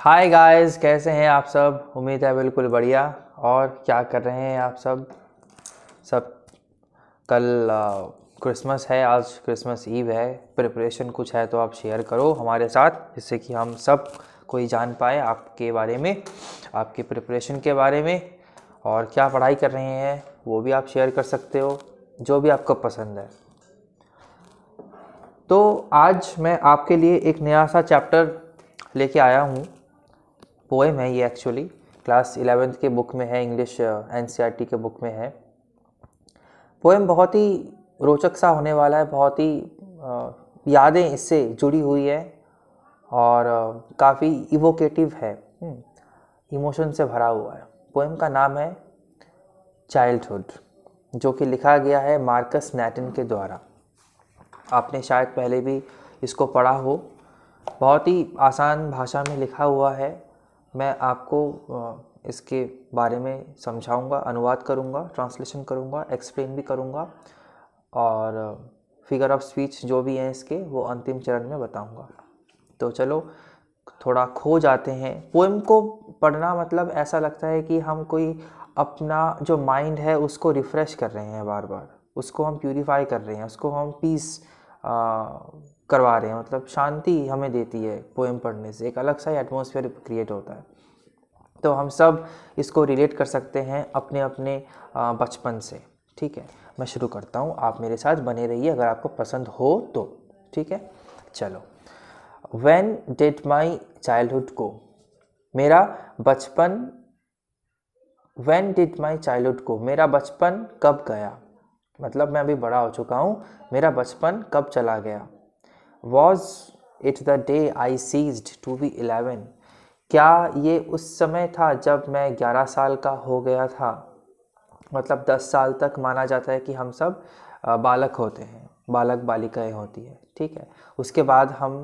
Hi guys, कैसे हैं आप सब। उम्मीद है बिल्कुल बढ़िया। और क्या कर रहे हैं आप सब। कल क्रिसमस है, आज क्रिसमस ईव है। प्रिपरेशन कुछ है तो आप शेयर करो हमारे साथ, जिससे कि हम सब कोई जान पाए आपके बारे में, आपके प्रिपरेशन के बारे में, और क्या पढ़ाई कर रहे हैं वो भी आप शेयर कर सकते हो, जो भी आपको पसंद है। तो आज मैं आपके लिए एक नया सा चैप्टर लेके आया हूँ। पोएम है ये, एक्चुअली क्लास 11th के बुक में है, इंग्लिश एनसीईआरटी के बुक में है। पोएम बहुत ही रोचक सा होने वाला है, बहुत ही यादें इससे जुड़ी हुई है और काफ़ी इवोकेटिव है, इमोशन से भरा हुआ है। पोएम का नाम है चाइल्डहुड, जो कि लिखा गया है मार्कस नैटन के द्वारा। आपने शायद पहले भी इसको पढ़ा हो। बहुत ही आसान भाषा में लिखा हुआ है। मैं आपको इसके बारे में समझाऊंगा, अनुवाद करूंगा, ट्रांसलेशन करूंगा, एक्सप्लेन भी करूंगा, और फिगर ऑफ स्पीच जो भी हैं इसके, वो अंतिम चरण में बताऊंगा। तो चलो थोड़ा खो जाते हैं। पोएम को पढ़ना मतलब ऐसा लगता है कि हम कोई अपना जो माइंड है उसको रिफ़्रेश कर रहे हैं, बार बार उसको हम प्यूरीफाई कर रहे हैं, उसको हम पीस करवा रहे हैं। मतलब शांति हमें देती है पोएम पढ़ने से, एक अलग सा एटमॉस्फेयर क्रिएट होता है। तो हम सब इसको रिलेट कर सकते हैं अपने अपने बचपन से। ठीक है, मैं शुरू करता हूँ, आप मेरे साथ बने रहिए अगर आपको पसंद हो तो। ठीक है, चलो। When did my childhood go? मेरा बचपन, When did my childhood go? मेरा बचपन कब गया, मतलब मैं अभी बड़ा हो चुका हूँ, मेरा बचपन कब चला गया। Was it the day I ceased to be 11? क्या ये उस समय था जब मैं 11 साल का हो गया था। मतलब 10 साल तक माना जाता है कि हम सब बालक होते हैं, बालक बालिकाएं होती है। ठीक है, उसके बाद हम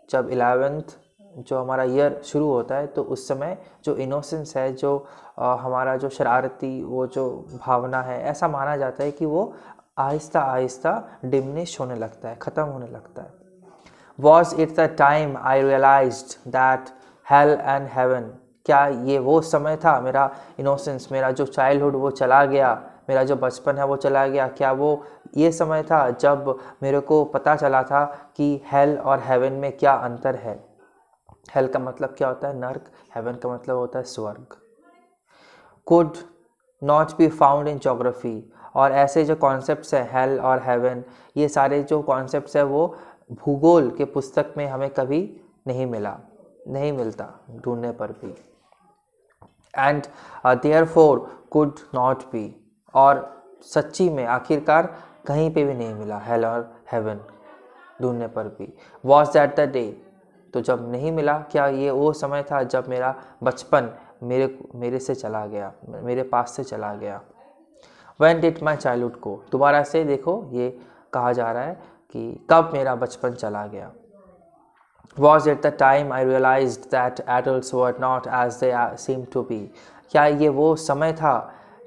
जब 11th जो हमारा ईयर शुरू होता है, तो उस समय जो इनोसेंस है, जो हमारा जो शरारती वो जो भावना है, ऐसा माना जाता है कि वो आहिस्ता आहिस्ता डिमिनिश होने लगता है, ख़त्म होने लगता है। Was it the time I realized that hell and heaven? क्या ये वो समय था, मेरा इनोसेंस, मेरा जो चाइल्डहुड वो चला गया, मेरा जो बचपन है वो चला गया। क्या वो ये समय था जब मेरे को पता चला था कि हेल और हेवन में क्या अंतर है। हेल का मतलब क्या होता है, नर्क। हेवन का मतलब होता है स्वर्ग। Could not be found in geography। और ऐसे जो कॉन्सेप्ट्स है हेल और हेवन, ये सारे जो कॉन्सेप्ट्स है वो भूगोल के पुस्तक में हमें कभी नहीं मिलता ढूंढने पर भी। And therefore could not be, और सच्ची में आखिरकार कहीं पे भी नहीं मिला हेल और हेवन ढूंढने पर भी। Was that the day? तो जब नहीं मिला, क्या ये वो समय था जब मेरा बचपन मेरे से चला गया, मेरे पास से चला गया। When did my childhood go? दोबारा से देखो, ये कहा जा रहा है कि कब मेरा बचपन चला गया। Was it the time I realized that adults were not as they seemed to be? क्या ये वो समय था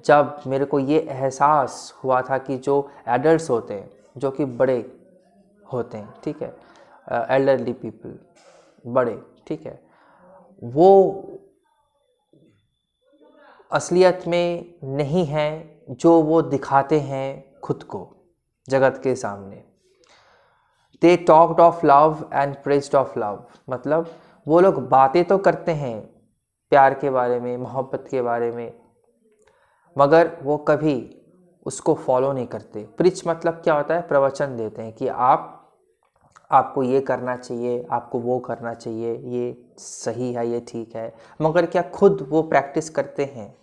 जब मेरे को ये एहसास हुआ था कि जो एडल्ट्स होते हैं, जो कि बड़े होते हैं, ठीक है, एल्डरली पीपल, बड़े, ठीक है, वो असलियत में नहीं है जो वो दिखाते हैं खुद को जगत के सामने। They talked of love and preached of love। मतलब वो लोग बातें तो करते हैं प्यार के बारे में, मोहब्बत के बारे में, मगर वो कभी उसको फॉलो नहीं करते। प्रीच मतलब क्या होता है, प्रवचन देते हैं कि आपको ये करना चाहिए, आपको वो करना चाहिए, ये सही है, ये ठीक है, मगर क्या खुद वो प्रैक्टिस करते हैं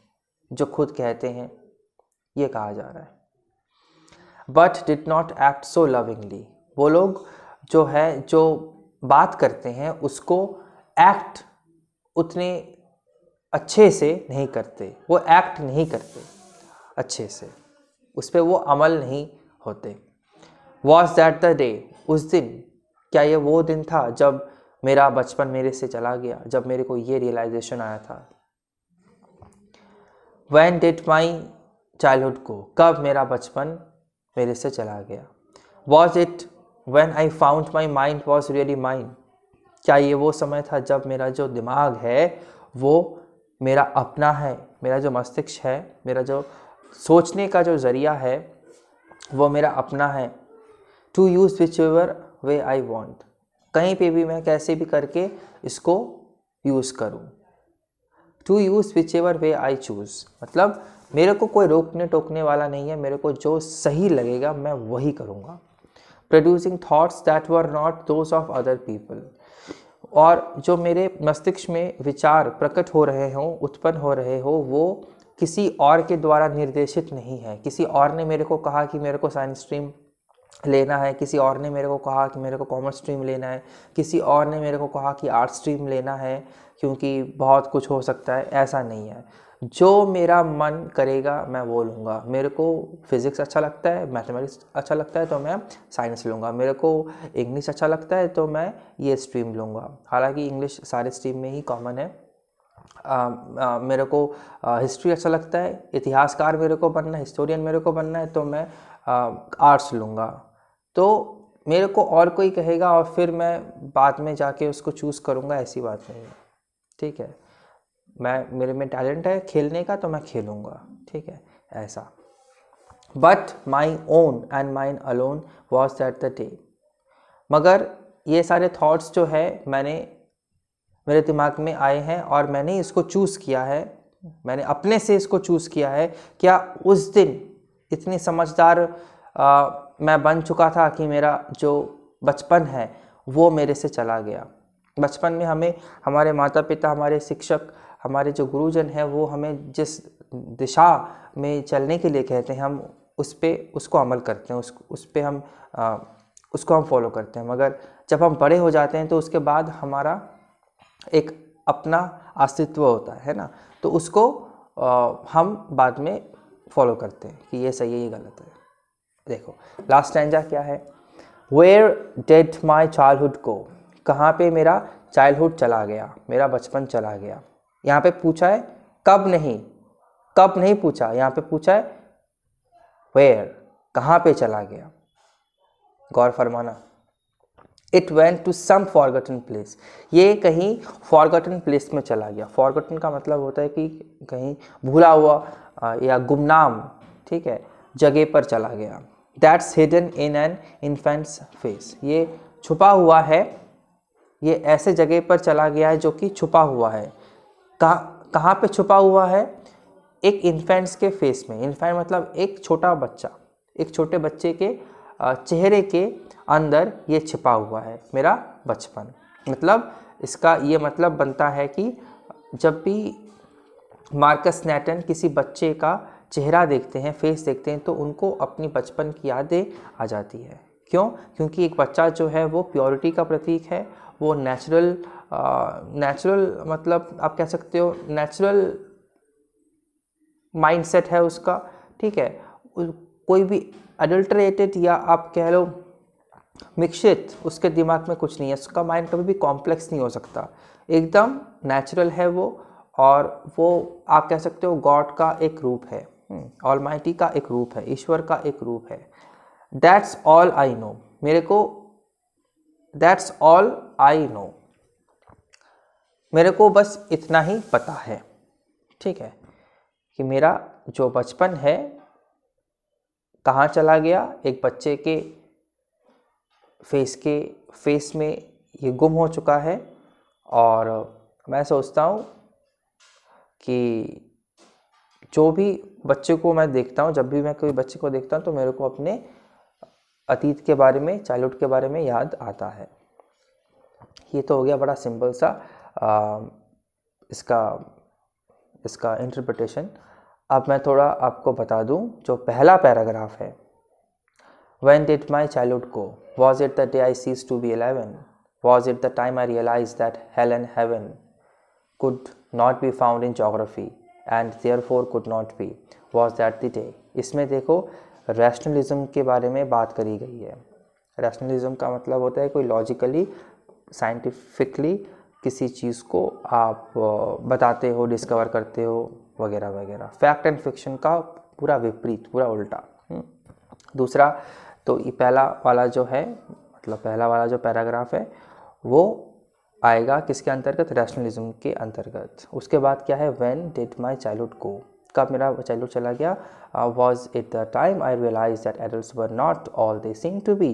जो खुद कहते हैं, ये कहा जा रहा है। But did not act so lovingly. वो लोग जो है, जो बात करते हैं उसको एक्ट उतने अच्छे से नहीं करते, वो एक्ट नहीं करते अच्छे से, उस पर वो अमल नहीं होते। Was that the day? उस दिन, क्या ये वो दिन था जब मेरा बचपन मेरे से चला गया, जब मेरे को ये रियलाइजेशन आया था। When did my childhood go? कब मेरा बचपन मेरे से चला गया। Was it when I found my mind was really mine? क्या ये वो समय था जब मेरा जो दिमाग है वो मेरा अपना है, मेरा जो मस्तिष्क है, मेरा जो सोचने का जो ज़रिया है वो मेरा अपना है। To use whichever way I want, कहीं पे भी मैं कैसे भी करके इसको यूज़ करूँ। To use whichever way I choose, मतलब मेरे को कोई रोकने टोकने वाला नहीं है, मेरे को जो सही लगेगा मैं वही करूँगा। Producing thoughts that were not those of other people, और जो मेरे मस्तिष्क में विचार प्रकट हो रहे हों, उत्पन्न हो रहे हो, वो किसी और के द्वारा निर्देशित नहीं है। किसी और ने मेरे को कहा कि मेरे को साइंस स्ट्रीम लेना है, किसी और ने मेरे को कहा कि मेरे को कॉमर्स स्ट्रीम लेना है, किसी और ने मेरे को कहा कि आर्ट स्ट्रीम लेना है क्योंकि बहुत कुछ हो सकता है। ऐसा नहीं है, जो मेरा मन करेगा मैं वो लूँगा। मेरे को फिज़िक्स अच्छा लगता है, मैथमेटिक्स अच्छा लगता है तो मैं साइंस लूँगा। मेरे को इंग्लिश अच्छा लगता है तो मैं ये स्ट्रीम लूँगा। हालांकि इंग्लिश सारे स्ट्रीम में ही कॉमन है। मेरे को हिस्ट्री अच्छा लगता है, इतिहासकार मेरे को बनना है, हिस्टोरियन मेरे को बनना है तो मैं आर्ट्स लूँगा। तो मेरे को और कोई कहेगा और फिर मैं बाद में जाके उसको चूज़ करूँगा, ऐसी बात नहीं है। ठीक है, मेरे में टैलेंट है खेलने का तो मैं खेलूँगा। ठीक है, ऐसा। But my own and mine alone was that the day, मगर ये सारे थॉट्स जो है मेरे दिमाग में आए हैं और मैंने इसको चूज़ किया है, मैंने अपने से इसको चूज़ किया है। क्या उस दिन इतनी समझदार मैं बन चुका था कि मेरा जो बचपन है वो मेरे से चला गया। बचपन में हमें हमारे माता पिता, हमारे शिक्षक, हमारे जो गुरुजन हैं वो हमें जिस दिशा में चलने के लिए कहते हैं हम उसको अमल करते हैं, उसको हम फॉलो करते हैं। मगर जब हम बड़े हो जाते हैं तो उसके बाद हमारा एक अपना अस्तित्व होता है ना, तो उसको हम बाद में फॉलो करते हैं कि ये सही है, ये गलत है। देखो लास्ट स्टैंजा क्या है, where did my childhood go, कहाँ पे मेरा चाइल्डहुड चला गया, मेरा बचपन चला गया। यहाँ पे पूछा है कब नहीं पूछा, यहाँ पे पूछा है वेयर, कहाँ पे चला गया। गौर फरमाना, it went to some forgotten place, ये कहीं फॉरगॉटन प्लेस में चला गया। फॉरगॉटन का मतलब होता है कि कहीं भूला हुआ या गुमनाम, ठीक है, जगह पर चला गया। That's hidden in an infants face, ये छुपा हुआ है, ये ऐसे जगह पर चला गया है जो कि छुपा हुआ है। कहाँ पे छुपा हुआ है? एक इन्फेंट्स के फेस में। इन्फेंट मतलब एक छोटा बच्चा, एक छोटे बच्चे के चेहरे के अंदर ये छिपा हुआ है मेरा बचपन। मतलब इसका ये मतलब बनता है कि जब भी मार्कस नैटन किसी बच्चे का चेहरा देखते हैं, फेस देखते हैं, तो उनको अपनी बचपन की यादें आ जाती है। क्यों? क्योंकि एक बच्चा जो है वो प्योरिटी का प्रतीक है, वो नेचुरल मतलब आप कह सकते हो नेचुरल माइंडसेट है उसका, ठीक है। कोई भी अडल्टरेटेड या आप कह लो मिश्रित उसके दिमाग में कुछ नहीं है, उसका माइंड कभी भी कॉम्प्लेक्स नहीं हो सकता, एकदम नेचुरल है वो। और वो आप कह सकते हो गॉड का एक रूप है, ऑलमाइटी का एक रूप है, ईश्वर का एक रूप है। That's all I know, that's all I know, मेरे को बस इतना ही पता है, ठीक है, कि मेरा जो बचपन है कहाँ चला गया। एक बच्चे के फेस में ये गुम हो चुका है। और मैं सोचता हूँ कि जो भी बच्चे को मैं देखता हूँ, जब भी मैं कोई बच्चे को देखता हूँ तो मेरे को अपने अतीत के बारे में, चाइल्डहुड के बारे में याद आता है। ये तो हो गया बड़ा सिंपल सा इसका इंटरप्रिटेशन। अब मैं थोड़ा आपको बता दूं, जो पहला पैराग्राफ है, When did my childhood go? Was it the day I ceased to be 11? Was it the time I realized that hell and heaven could not be found in geography and therefore could not be? Was that the day? इसमें देखो rationalism के बारे में बात करी गई है। Rationalism का मतलब होता है कोई लॉजिकली, साइंटिफिकली किसी चीज़ को आप बताते हो, डिस्कवर करते हो वगैरह वगैरह। फैक्ट एंड फिक्शन का पूरा विपरीत, पूरा उल्टा। दूसरा तो ये पहला वाला जो है, मतलब पहला वाला जो पैराग्राफ है वो आएगा किसके अंतर्गत, रैशनलिज्म के अंतर्गत। उसके बाद क्या है, when did my childhood go, कब मेरा चाइल्डहुड चला गया, was it the time I realise that adults were not all they seem to be,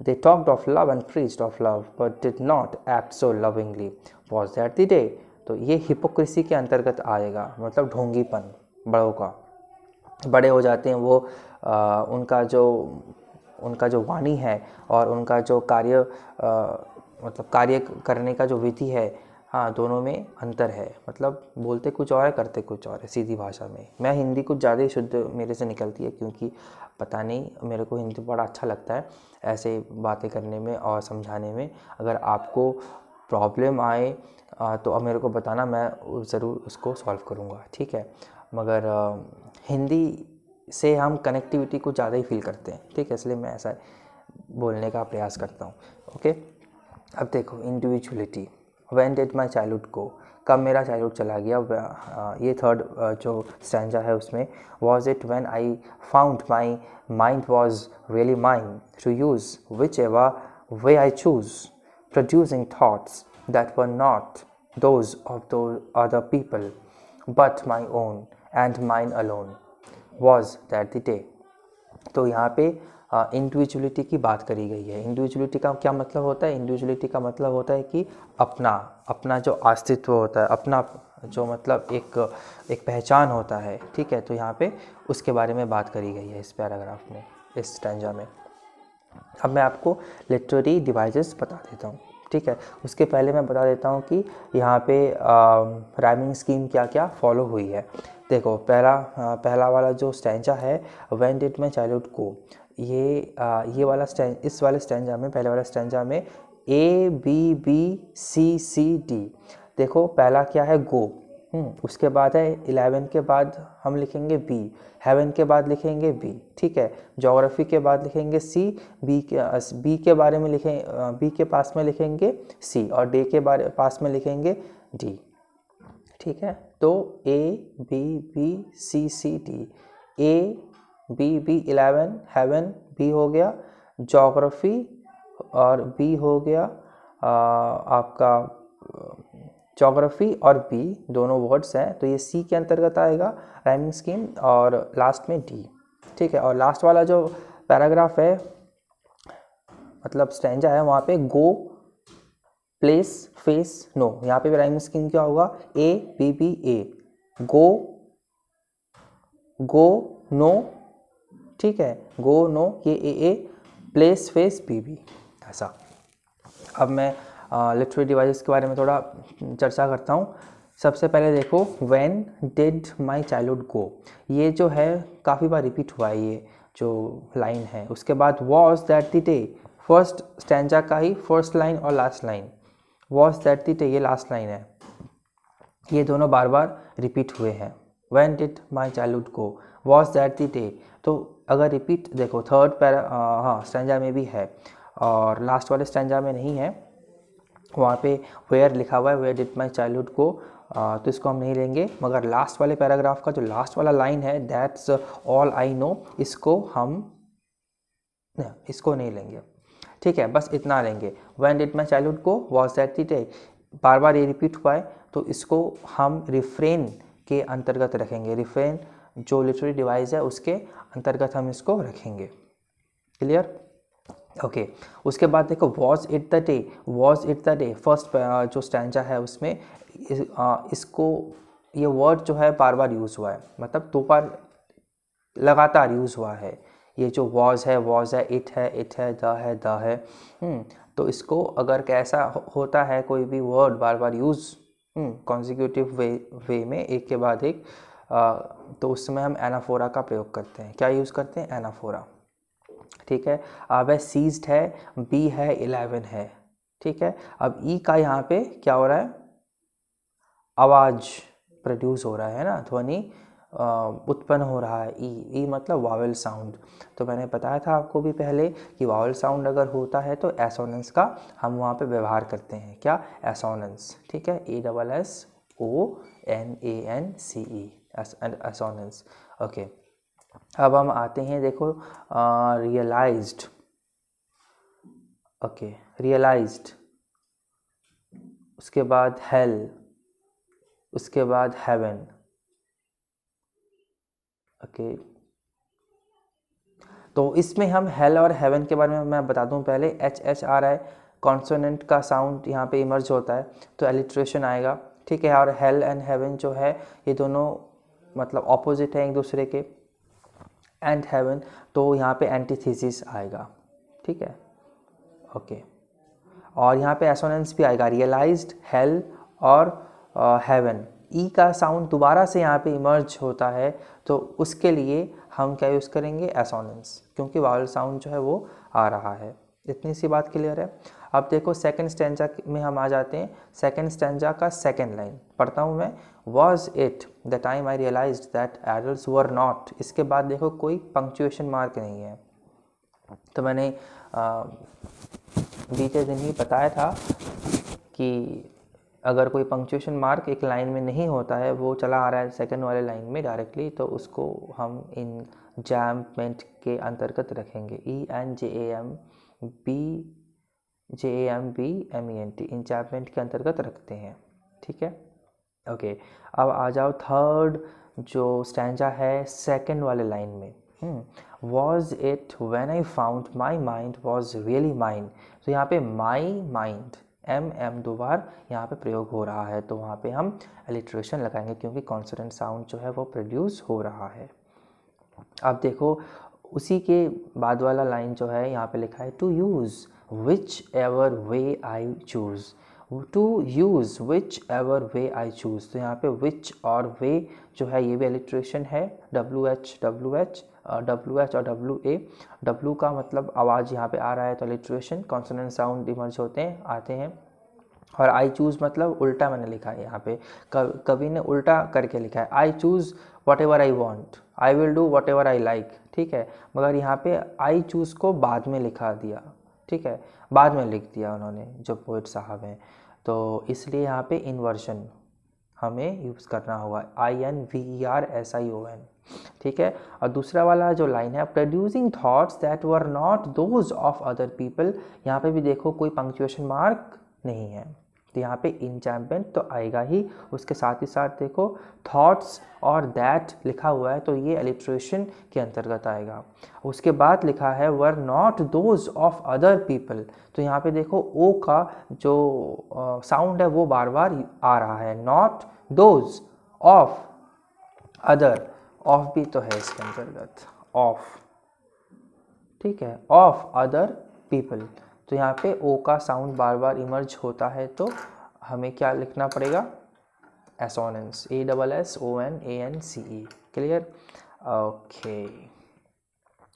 they talked of love and preached of love but did not act so lovingly, was that the day. तो ये hypocrisy के अंतर्गत आएगा, मतलब ढोंगीपन बड़ों का। बड़े हो जाते हैं वो, उनका जो वाणी है और उनका जो मतलब कार्य करने का जो विधि है, हाँ, दोनों में अंतर है। मतलब बोलते कुछ और है, करते कुछ और है, सीधी भाषा में। मैं हिंदी कुछ ज़्यादा ही शुद्ध मेरे से निकलती है, क्योंकि पता नहीं, मेरे को हिंदी बड़ा अच्छा लगता है ऐसे बातें करने में और समझाने में। अगर आपको प्रॉब्लम आए तो अब मेरे को बताना, मैं ज़रूर उसको सॉल्व करूँगा, ठीक है। मगर हिंदी से हम कनेक्टिविटी को ज़्यादा ही फील करते हैं, ठीक है, इसलिए मैं ऐसा बोलने का प्रयास करता हूँ। ओके, अब देखो individuality, when did my childhood go, कब मेरा चाइल्डहुड चला गया। ये थर्ड जो स्टैंजा है उसमें, was it when I found my mind was really mine to use whichever way I choose, producing thoughts that were not those of those other people but my own and mine alone, was that the day। तो यहाँ पे individuality की बात करी गई है। Individuality का क्या मतलब होता है, इंडिविजुअलिटी का मतलब होता है कि अपना जो अस्तित्व होता है, अपना जो मतलब एक पहचान होता है, ठीक है। तो यहाँ पे उसके बारे में बात करी गई है इस पैराग्राफ में, इस स्टैंजा में। अब मैं आपको लिटरेरी डिवाइसेस बता देता हूँ, ठीक है। उसके पहले मैं बता देता हूँ कि यहाँ पे राइमिंग स्कीम क्या क्या फॉलो हुई है। देखो पहला वाला जो स्टैंजा है, व्हेन डिड माई चाइल्डहुड गो, ये वाला इस वाले स्टैंजा में, पहले वाला स्टैंजा में A B B C C D। देखो पहला क्या है, गो, उसके बाद है 11 के बाद हम लिखेंगे बी, हेवन के बाद लिखेंगे बी, ठीक है। ज्योग्राफी के बाद लिखेंगे सी, बी के बारे में लिखें, बी के पास में लिखेंगे सी, और डे के पास में लिखेंगे डी, ठीक है। तो A B B C C D, A B B 11, heaven B हो गया, ज्योग्राफी और बी हो गया आपका, ज्योग्राफी और बी दोनों वर्ड्स हैं, तो ये सी के अंतर्गत आएगा राइमिंग स्कीम, और लास्ट में डी, ठीक है। और लास्ट वाला जो पैराग्राफ है, मतलब स्टैंजा है, वहाँ पे गो प्लेस फेस नो, यहाँ पे भी राइमिंग स्कीम क्या होगा, A B B A, go no, ठीक है, गो नो ये A, place face B B, ऐसा। अब मैं लिटरेरी डिवाइसेस के बारे में थोड़ा चर्चा करता हूँ। सबसे पहले देखो, व्हेन डिड माई चाइल्डहुड गो, ये जो है काफ़ी बार रिपीट हुआ है ये जो लाइन है। उसके बाद was that the day, first stanza का ही फर्स्ट लाइन और last line, was that the day ये लास्ट लाइन है, ये दोनों बार बार रिपीट हुए हैं। When did my childhood go, was that the day, तो अगर रिपीट देखो थर्ड स्टैंजा में भी है और लास्ट वाले स्टैंजा में नहीं है, वहाँ पे वेयर लिखा हुआ है, where did my childhood go, तो इसको हम नहीं लेंगे। मगर लास्ट वाले पैराग्राफ का जो लास्ट वाला लाइन है, दैट्स ऑल आई नो, इसको नहीं लेंगे, ठीक है, बस इतना लेंगे। When did my childhood go, was that the day, बार बार ये रिपीट हुआ है, तो इसको हम रिफ्रेन के अंतर्गत रखेंगे। रिफ्रेन जो लिटरेरी डिवाइस है उसके अंतर्गत हम इसको रखेंगे। Clear, okay. उसके बाद देखो, was it the day, was it the day, first जो स्टैंजा है उसमें इसको ये वर्ड जो है बार बार यूज़ हुआ है, मतलब दो बार लगातार यूज़ हुआ है। ये जो वॉज है, इट है, द है, तो इसको अगर कैसा होता है कोई भी वर्ड बार बार यूज़ कॉन्जिक्यूटिव वे में एक के बाद एक, तो उस समय हम एनाफोरा का प्रयोग करते हैं। क्या यूज़ करते हैं, एनाफोरा, ठीक है। अब है सीज्ड है, बी है, 11 है, ठीक है। अब ई का यहाँ पे क्या हो रहा है, आवाज़ प्रोड्यूस हो रहा है ना, ध्वनि उत्पन्न हो रहा है। ई मतलब वावल साउंड। तो मैंने बताया था आपको भी पहले कि वावल साउंड अगर होता है तो एसोनेंस का हम वहाँ पे व्यवहार करते हैं। क्या, एसोनेंस, ठीक है, ASSONANCE, एसोनेंस, ओके। अब हम आते हैं, देखो रियलाइज्ड, ओके, रियलाइज्ड, उसके बाद हेल, उसके बाद हेवन। ओके, तो इसमें हम हेल और हेवन के बारे में मैं बता दूं पहले। एच एच आ रहा है, कॉन्सोनेंट का साउंड यहाँ पे इमर्ज होता है तो एलिट्रेशन आएगा, ठीक है। और हेल एंड हेवन जो है ये दोनों मतलब ऑपोजिट है एक दूसरे के, एंड हेवन तो यहाँ पे एंटीथेसिस आएगा, ठीक है। ओके, और यहाँ पे एसोनेंस भी आएगा, रियलाइज्ड, हेल और हेवन। ई का साउंड दोबारा से यहाँ पे इमर्ज होता है तो उसके लिए हम क्या यूज़ करेंगे, एसोनेंस, क्योंकि वावल साउंड जो है वो आ रहा है। इतनी सी बात क्लियर है। अब देखो सेकंड स्टैंजा में हम आ जाते हैं। सेकंड स्टैंजा का सेकंड लाइन पढ़ता हूँ मैं। Was it the time I realised that adults were not. इसके बाद देखो कोई पंक्चुएशन मार्क नहीं है, तो मैंने बीते दिन ही बताया था कि अगर कोई पंक्चुएशन मार्क एक लाइन में नहीं होता है, वो चला आ रहा है सेकंड वाले लाइन में डायरेक्टली, तो उसको हम इन जैम्पमेंट के अंतर्गत रखेंगे। ENJAMBJAMBMENT इंजैम्पमेंट के अंतर्गत रखते हैं, ठीक है। ओके, अब आ जाओ थर्ड जो स्टैंजा है सेकंड वाले लाइन में। Was it when I found my mind was really mine. तो यहाँ पे माई माइंड एम दो बार यहाँ पे प्रयोग हो रहा है, तो वहाँ पे हम एलिट्रेशन लगाएंगे क्योंकि कॉन्सोनेंट साउंड जो है वो प्रोड्यूस हो रहा है। अब देखो उसी के बाद वाला लाइन जो है यहाँ पे लिखा है to use whichever way I choose. To use whichever way I choose, तो यहाँ पे विच और वे जो है ये भी एलिट्रेशन है, WH और WA। W का मतलब आवाज़ यहाँ पे आ रहा है तो एलिट्रेशन, कॉन्सोनेंट साउंड इमर्ज होते हैं आते हैं। और आई चूज़ मतलब उल्टा मैंने लिखा है यहाँ पे, कवि ने उल्टा करके लिखा है, I choose what ever I want, I will do what ever I like, ठीक है। मगर यहाँ पे आई चूज़ को बाद में लिखा दिया, ठीक है, बाद में लिख दिया उन्होंने जो पोइट साहब हैं, तो इसलिए यहाँ पे इन्वर्शन हमें यूज़ करना होगा, INVERSION, ठीक है। और दूसरा वाला जो लाइन है producing thoughts that were not those of other people, यहाँ पे भी देखो कोई पंक्चुएशन मार्क नहीं है, तो यहाँ पे इंजैम्पमेंट तो आएगा ही, उसके साथ ही साथ देखो थॉट्स और दैट लिखा हुआ है तो ये एलिट्रेशन के अंतर्गत आएगा। उसके बाद लिखा है were not those of other people, तो यहाँ पे देखो ओ का जो साउंड है वो बार बार आ रहा है, not those of other, of भी तो है इसके अंतर्गत, ऑफ, ठीक है, ऑफ अदर पीपल, तो यहाँ पे ओ का साउंड बार बार इमर्ज होता है तो हमें क्या लिखना पड़ेगा, एसोनेंस, ASSONANCE, क्लियर। ओके,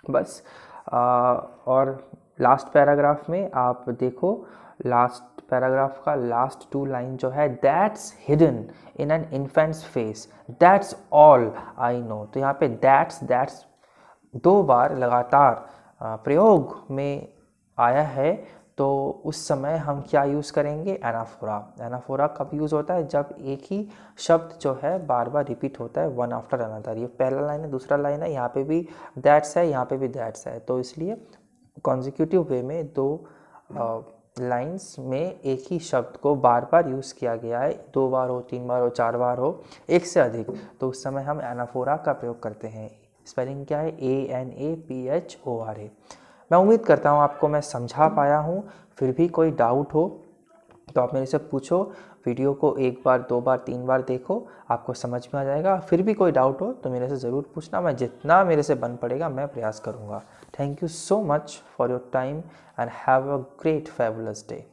बस और लास्ट पैराग्राफ में आप देखो, लास्ट पैराग्राफ का लास्ट टू लाइन जो है that's hidden in an infants face, that's all I know, तो यहाँ पे दैट्स दो बार लगातार प्रयोग में आया है, तो उस समय हम क्या यूज़ करेंगे, एनाफोरा। एनाफोरा कब यूज़ होता है, जब एक ही शब्द जो है बार बार रिपीट होता है वन आफ्टर अनदर। ये पहला लाइन है, दूसरा लाइन है, यहाँ पे भी दैट्स है, यहाँ पे भी दैट्स है, तो इसलिए कॉन्जिक्यूटिव वे में दो लाइंस में एक ही शब्द को बार बार यूज़ किया गया है, 2 बार हो, 3 बार हो, 4 बार हो, एक से अधिक, तो उस समय हम एनाफोरा का प्रयोग करते हैं। स्पेलिंग क्या है, ANAPHORA। मैं उम्मीद करता हूँ आपको मैं समझा पाया हूँ, फिर भी कोई डाउट हो तो आप मेरे से पूछो, वीडियो को 1 बार 2 बार 3 बार देखो, आपको समझ में आ जाएगा। फिर भी कोई डाउट हो तो मेरे से ज़रूर पूछना, मैं जितना मेरे से बन पड़ेगा मैं प्रयास करूँगा। Thank you so much for your time and have a great fabulous day.